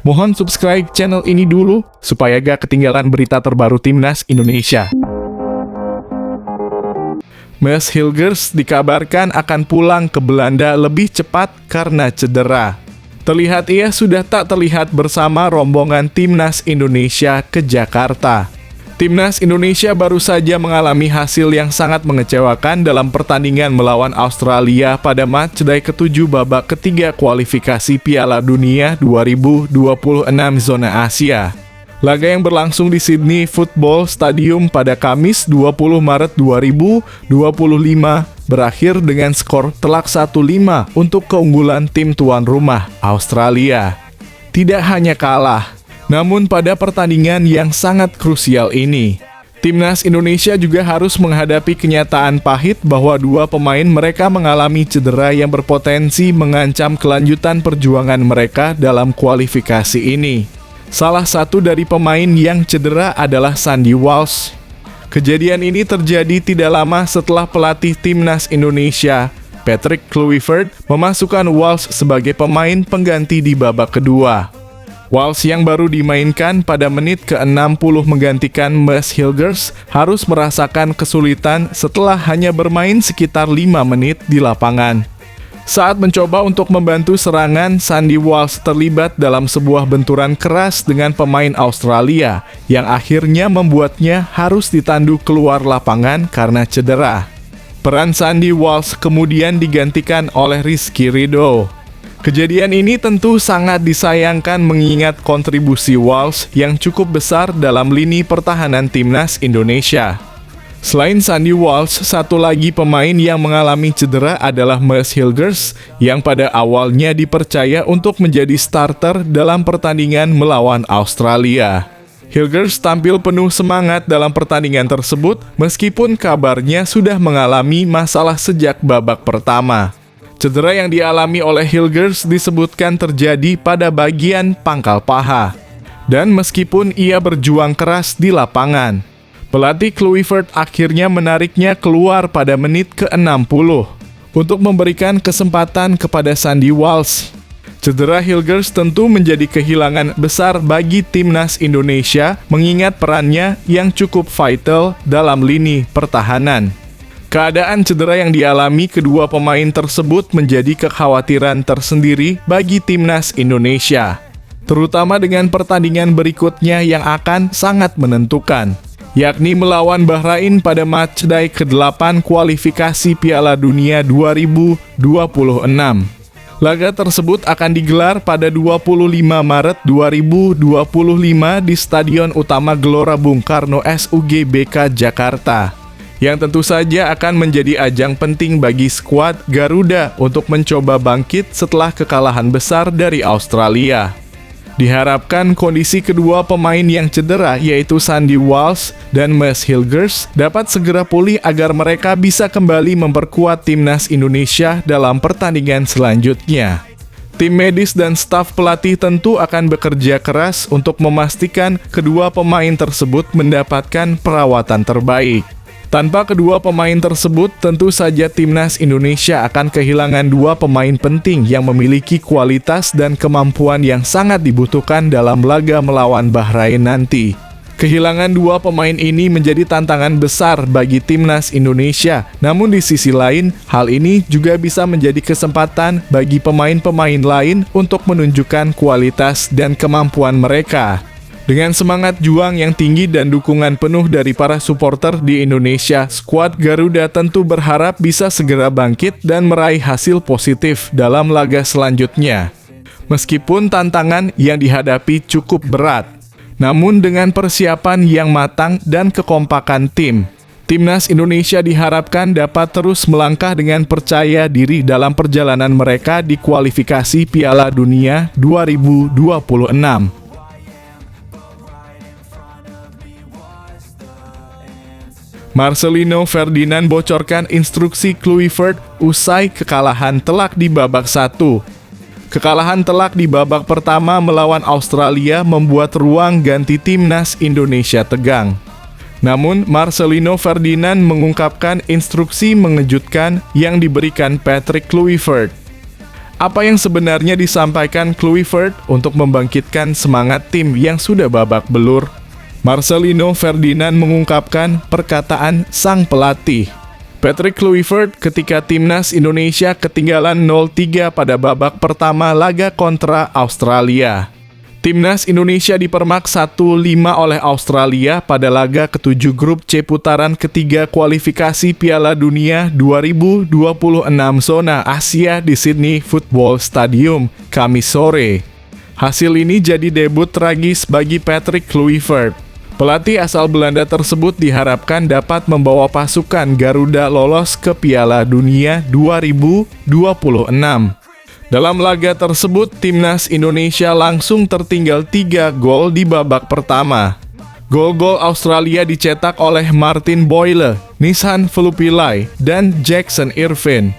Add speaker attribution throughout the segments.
Speaker 1: Mohon subscribe channel ini dulu, supaya gak ketinggalan berita terbaru Timnas Indonesia. Mads Hilgers dikabarkan akan pulang ke Belanda lebih cepat karena cedera. Terlihat ia sudah tak terlihat bersama rombongan Timnas Indonesia ke Jakarta. Timnas Indonesia baru saja mengalami hasil yang sangat mengecewakan dalam pertandingan melawan Australia pada matchday ke-7 babak ketiga kualifikasi Piala Dunia 2026 zona Asia. Laga yang berlangsung di Sydney Football Stadium pada Kamis 20 Maret 2025 berakhir dengan skor telak 1-5 untuk keunggulan tim tuan rumah Australia. Tidak hanya kalah, namun pada pertandingan yang sangat krusial ini, Timnas Indonesia juga harus menghadapi kenyataan pahit bahwa dua pemain mereka mengalami cedera yang berpotensi mengancam kelanjutan perjuangan mereka dalam kualifikasi ini. Salah satu dari pemain yang cedera adalah Sandy Walsh. Kejadian ini terjadi tidak lama setelah pelatih Timnas Indonesia, Patrick Kluivert, memasukkan Walsh sebagai pemain pengganti di babak kedua. Walsh yang baru dimainkan pada menit ke-60 menggantikan Mads Hilgers harus merasakan kesulitan setelah hanya bermain sekitar 5 menit di lapangan. Saat mencoba untuk membantu serangan, Sandy Walsh terlibat dalam sebuah benturan keras dengan pemain Australia yang akhirnya membuatnya harus ditandu keluar lapangan karena cedera. Peran Sandy Walsh kemudian digantikan oleh Rizky Ridho. Kejadian ini tentu sangat disayangkan mengingat kontribusi Walsh yang cukup besar dalam lini pertahanan Timnas Indonesia. Selain Sandy Walsh, satu lagi pemain yang mengalami cedera adalah Mads Hilgers yang pada awalnya dipercaya untuk menjadi starter dalam pertandingan melawan Australia. Hilgers tampil penuh semangat dalam pertandingan tersebut meskipun kabarnya sudah mengalami masalah sejak babak pertama. Cedera yang dialami oleh Hilgers disebutkan terjadi pada bagian pangkal paha. Dan meskipun ia berjuang keras di lapangan, pelatih Kluivert akhirnya menariknya keluar pada menit ke-60 untuk memberikan kesempatan kepada Sandy Walsh. Cedera Hilgers tentu menjadi kehilangan besar bagi Timnas Indonesia mengingat perannya yang cukup vital dalam lini pertahanan. Keadaan cedera yang dialami kedua pemain tersebut menjadi kekhawatiran tersendiri bagi Timnas Indonesia, terutama dengan pertandingan berikutnya yang akan sangat menentukan, yakni melawan Bahrain pada matchday ke-8 kualifikasi Piala Dunia 2026. Laga tersebut akan digelar pada 25 Maret 2025 di Stadion Utama Gelora Bung Karno SUGBK Jakarta, yang tentu saja akan menjadi ajang penting bagi skuad Garuda untuk mencoba bangkit setelah kekalahan besar dari Australia. Diharapkan kondisi kedua pemain yang cedera yaitu Sandy Walsh dan Mads Hilgers dapat segera pulih agar mereka bisa kembali memperkuat Timnas Indonesia dalam pertandingan selanjutnya. Tim medis dan staf pelatih tentu akan bekerja keras untuk memastikan kedua pemain tersebut mendapatkan perawatan terbaik. Tanpa kedua pemain tersebut, tentu saja Timnas Indonesia akan kehilangan dua pemain penting yang memiliki kualitas dan kemampuan yang sangat dibutuhkan dalam laga melawan Bahrain nanti. Kehilangan dua pemain ini menjadi tantangan besar bagi Timnas Indonesia, namun di sisi lain, hal ini juga bisa menjadi kesempatan bagi pemain-pemain lain untuk menunjukkan kualitas dan kemampuan mereka. Dengan semangat juang yang tinggi dan dukungan penuh dari para supporter di Indonesia, skuad Garuda tentu berharap bisa segera bangkit dan meraih hasil positif dalam laga selanjutnya. Meskipun tantangan yang dihadapi cukup berat, namun dengan persiapan yang matang dan kekompakan tim, Timnas Indonesia diharapkan dapat terus melangkah dengan percaya diri dalam perjalanan mereka di kualifikasi Piala Dunia 2026. Marcelino Ferdinand bocorkan instruksi Kluivert usai kekalahan telak di babak 1. Kekalahan telak di babak pertama melawan Australia membuat ruang ganti Timnas Indonesia tegang. Namun, Marcelino Ferdinand mengungkapkan instruksi mengejutkan yang diberikan Patrick Kluivert. Apa yang sebenarnya disampaikan Kluivert untuk membangkitkan semangat tim yang sudah babak belur? Marcelino Ferdinand mengungkapkan perkataan sang pelatih. Patrick Kluivert ketika timnas Indonesia ketinggalan 0-3 pada babak pertama laga kontra Australia. Timnas Indonesia dipermak 1-5 oleh Australia pada laga ke-7 grup C putaran ketiga kualifikasi Piala Dunia 2026 zona Asia di Sydney Football Stadium, Kamis sore. Hasil ini jadi debut tragis bagi Patrick Kluivert. Pelatih asal Belanda tersebut diharapkan dapat membawa pasukan Garuda lolos ke Piala Dunia 2026. Dalam laga tersebut, timnas Indonesia langsung tertinggal 3 gol di babak pertama. Gol-gol Australia dicetak oleh Martin Boyle, Nishan Velupillai, dan Jackson Irvine.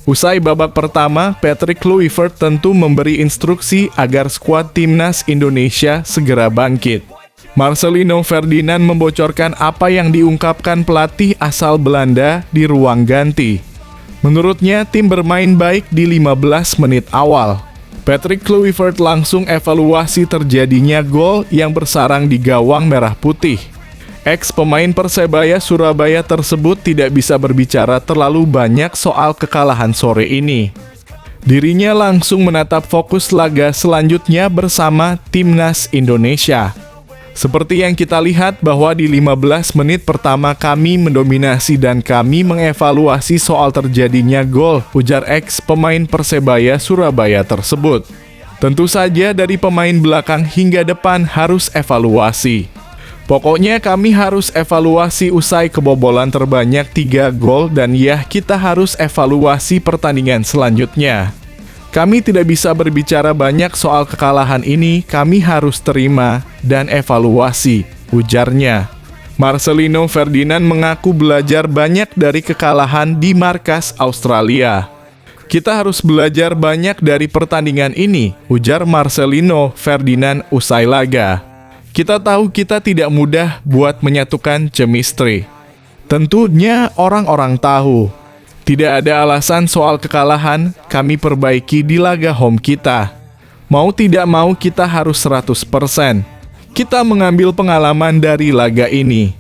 Speaker 1: Usai babak pertama, Patrick Kluivert tentu memberi instruksi agar skuad timnas Indonesia segera bangkit. Marcelino Ferdinand membocorkan apa yang diungkapkan pelatih asal Belanda di ruang ganti. Menurutnya, tim bermain baik di 15 menit awal. Patrick Kluivert langsung evaluasi terjadinya gol yang bersarang di gawang merah putih. Ex-pemain Persebaya Surabaya tersebut tidak bisa berbicara terlalu banyak soal kekalahan sore ini. Dirinya langsung menatap fokus laga selanjutnya bersama timnas Indonesia. Seperti yang kita lihat bahwa di 15 menit pertama kami mendominasi dan kami mengevaluasi soal terjadinya gol, ujar ex-pemain Persebaya Surabaya tersebut. Tentu saja dari pemain belakang hingga depan harus evaluasi. Pokoknya kami harus evaluasi usai kebobolan terbanyak 3 gol dan ya kita harus evaluasi pertandingan selanjutnya. Kami tidak bisa berbicara banyak soal kekalahan ini, kami harus terima dan evaluasi, ujarnya. Marcelino Ferdinand mengaku belajar banyak dari kekalahan di markas Australia. Kita harus belajar banyak dari pertandingan ini, ujar Marcelino Ferdinand usai laga. Kita tahu kita tidak mudah buat menyatukan chemistry. Tentunya orang-orang tahu. Tidak ada alasan soal kekalahan, kami perbaiki di laga home kita. Mau tidak mau kita harus 100%. Kita mengambil pengalaman dari laga ini.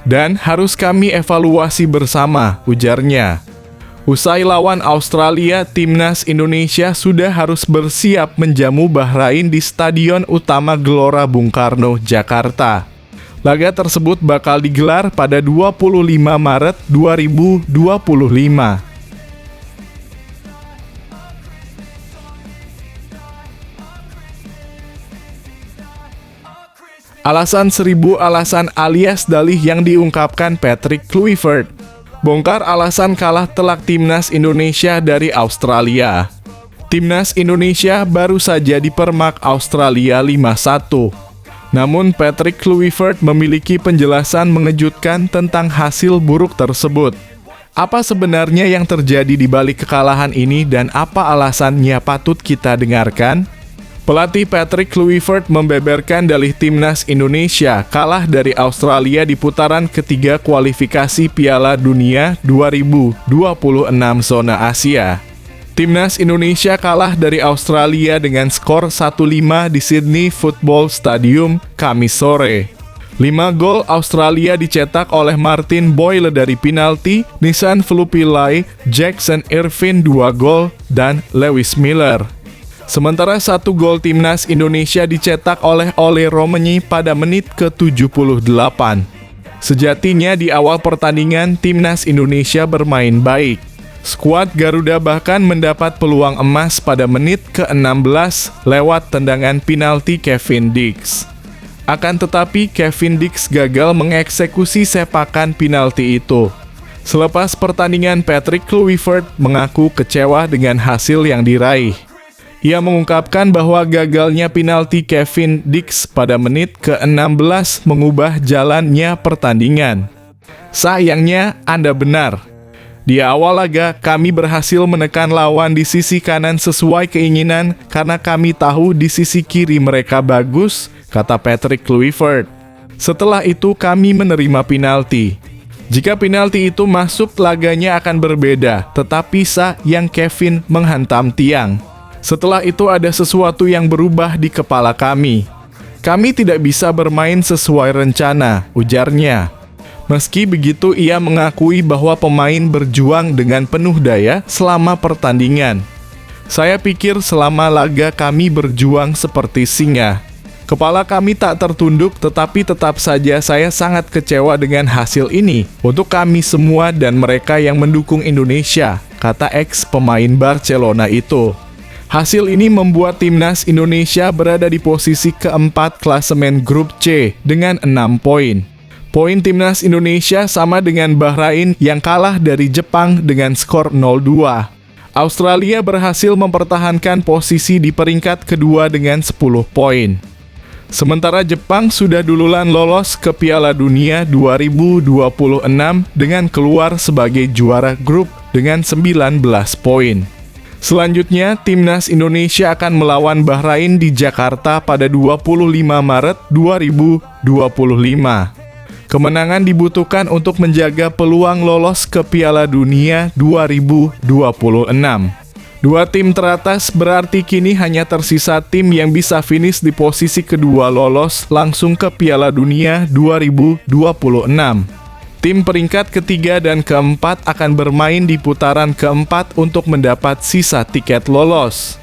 Speaker 1: Dan harus kami evaluasi bersama, ujarnya. Usai lawan Australia, timnas Indonesia sudah harus bersiap menjamu Bahrain di Stadion Utama Gelora Bung Karno, Jakarta. Laga tersebut bakal digelar pada 25 Maret 2025. Alasan 1000 alasan alias dalih yang diungkapkan Patrick Kluivert. Bongkar alasan kalah telak timnas Indonesia dari Australia. Timnas Indonesia baru saja dipermak Australia 5-1. Namun Patrick Kluivert memiliki penjelasan mengejutkan tentang hasil buruk tersebut. Apa sebenarnya yang terjadi di balik kekalahan ini dan apa alasannya patut kita dengarkan? Pelatih Patrick Kluivert membeberkan dalih timnas Indonesia kalah dari Australia di putaran ketiga kualifikasi Piala Dunia 2026 zona Asia. Timnas Indonesia kalah dari Australia dengan skor 1-5 di Sydney Football Stadium, Kamis sore. 5 gol Australia dicetak oleh Martin Boyle dari penalti, Nishan Velupillai, Jackson Irvine 2 gol, dan Lewis Miller. Sementara 1 gol timnas Indonesia dicetak oleh Ole Romenyi pada menit ke-78. Sejatinya di awal pertandingan, timnas Indonesia bermain baik. Skuad Garuda bahkan mendapat peluang emas pada menit ke-16 lewat tendangan penalti Kevin Dix. Akan tetapi Kevin Dix gagal mengeksekusi sepakan penalti itu. Selepas pertandingan, Patrick Kluivert mengaku kecewa dengan hasil yang diraih. Ia mengungkapkan bahwa gagalnya penalti Kevin Dix pada menit ke-16 mengubah jalannya pertandingan. Sayangnya, Anda benar. Di awal laga, kami berhasil menekan lawan di sisi kanan sesuai keinginan karena kami tahu di sisi kiri mereka bagus, kata Patrick Kluivert. Setelah itu kami menerima penalti. Jika penalti itu masuk, laganya akan berbeda, tetapi sayang Kevin menghantam tiang. Setelah itu ada sesuatu yang berubah di kepala kami. Kami tidak bisa bermain sesuai rencana, ujarnya. Meski begitu, ia mengakui bahwa pemain berjuang dengan penuh daya selama pertandingan. Saya pikir selama laga kami berjuang seperti singa. Kepala kami tak tertunduk, tetapi tetap saja saya sangat kecewa dengan hasil ini untuk kami semua dan mereka yang mendukung Indonesia, kata ex pemain Barcelona itu. Hasil ini membuat timnas Indonesia berada di posisi keempat klasemen grup C dengan 6 poin. Poin timnas Indonesia sama dengan Bahrain yang kalah dari Jepang dengan skor 0-2. Australia berhasil mempertahankan posisi di peringkat kedua dengan 10 poin. Sementara Jepang sudah duluan lolos ke Piala Dunia 2026 dengan keluar sebagai juara grup dengan 19 poin. Selanjutnya, timnas Indonesia akan melawan Bahrain di Jakarta pada 25 Maret 2025. Kemenangan dibutuhkan untuk menjaga peluang lolos ke Piala Dunia 2026. Dua tim teratas berarti kini hanya tersisa tim yang bisa finish di posisi kedua lolos langsung ke Piala Dunia 2026. Tim peringkat ketiga dan keempat akan bermain di putaran keempat untuk mendapat sisa tiket lolos.